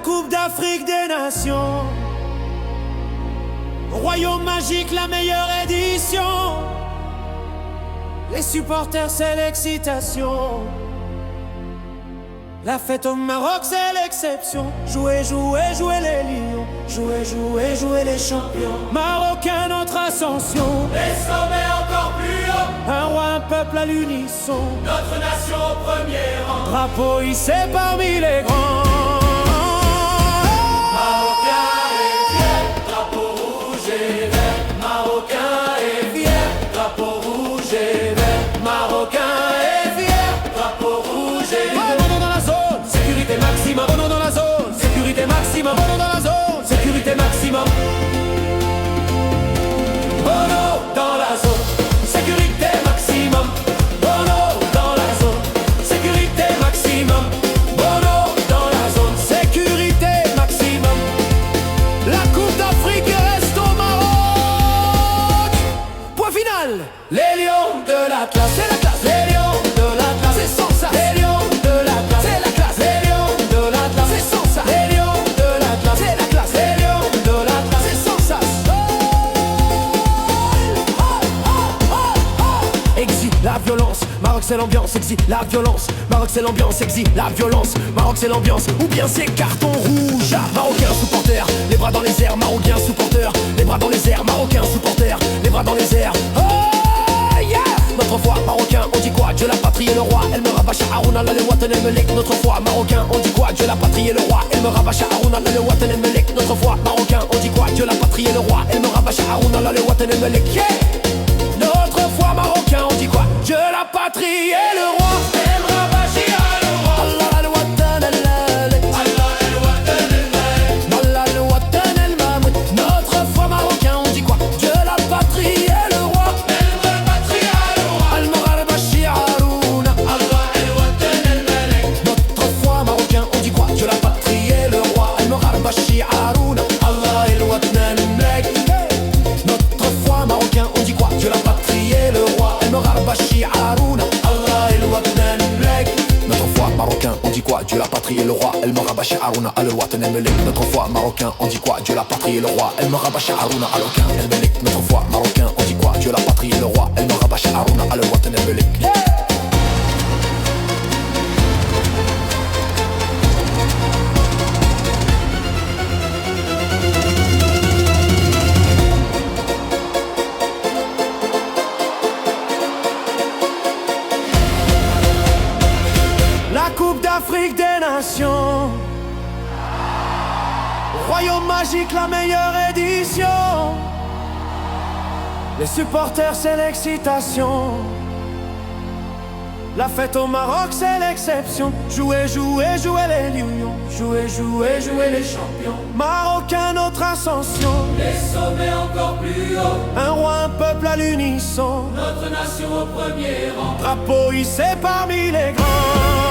Coupe d'Afrique des Nations, Royaume magique, la meilleure édition. Les supporters, c'est l'excitation. La fête au Maroc, c'est l'exception. Jouez, jouez, jouez les lions. Jouez, jouez, jouez les champions. Marocains, notre ascension. Les sommets encore plus haut. Un roi, un peuple à l'unisson. Notre nation au premier rang. Drapeau hissé parmi les grands. Bono dans la zone, sécurité maximum. Bono dans la zone, sécurité maximum. Bono dans la zone, sécurité maximum. Bono dans la zone, sécurité maximum. Bono dans la zone, sécurité maximum. La Coupe d'Afrique reste au Maroc. Point final. Les lions de l'Atlas, C'est la classe. les lions de l'Atlas, C'est sans ça. les lions de l'Atlas, C'est la classe. les lions de l'Atlas, C'est sans ça. les lions de l'Atlas, C'est la classe. les lions de l'Atlas. C'est sans ça. Exit la violence, Maroc c'est l'ambiance. Exit la violence, Maroc c'est l'ambiance. Exit la violence, Maroc c'est l'ambiance. Ou bien c'est carton rouge. Marocains supporters, les bras dans les airs. Marocains supporters, les bras dans les airs. Marocains supporters, les bras dans les airs. Oh yeah. Notre foi marocain, on dit quoi? Dieu la patrie et le roi. Elle me rabâche à Harouna, la Watan el Melek. Notre foi marocain, on dit quoi? Dieu la patrie et le roi. Elle me rabâche à Harouna, la Watan el Melek. Notre foi marocain, on dit quoi? Dieu la patrie et le roi. Elle me rabâche à Harouna, la Watan el Melek. Yeah. Notre foi marocain, on dit quoi? Dieu la patrie et le roi. El Rabashi le roi. Allah el Watan el Melek. Allah el Watan el Melek. Allah el Watan el Mamoud. Notre foi marocain, on dit quoi? Dieu la patrie et le roi. El Rabashi le roi. Al Rabashi Harouna. Allah el Watan el Melek. Notre foi marocain, on dit quoi? Dieu la patrie et le roi. Al Rabashi Harouna. Allah el Watan el Melek. Notre foi marocain, on dit quoi? Dieu la patrie et le roi. El Rabashi Harouna. Allah el Watan el Melek. Notre foi marocain, on dit quoi? Dieu la patrie et le roi. El Rabashi Harouna al Watan el Melek. Notre foi marocain, on dit quoi? Dieu la patrie et le roi. El Rabashi Harouna al Watan el Melek. Notre foi marocain, on dit quoi? Dieu la patrie et le roi. El Rabashi Harouna al Watan el Melek. La Coupe d'Afrique des Nations, Royaume magique, la meilleure édition. Les supporters, c'est l'excitation. La fête au Maroc, c'est l'exception. Jouez, jouez, jouez les lions. Jouez, jouez, jouez les champions. Marocains, notre ascension. Les sommets encore plus haut. Un roi, un peuple à l'unisson. Notre nation au premier rang. Drapeau hissé parmi les grands.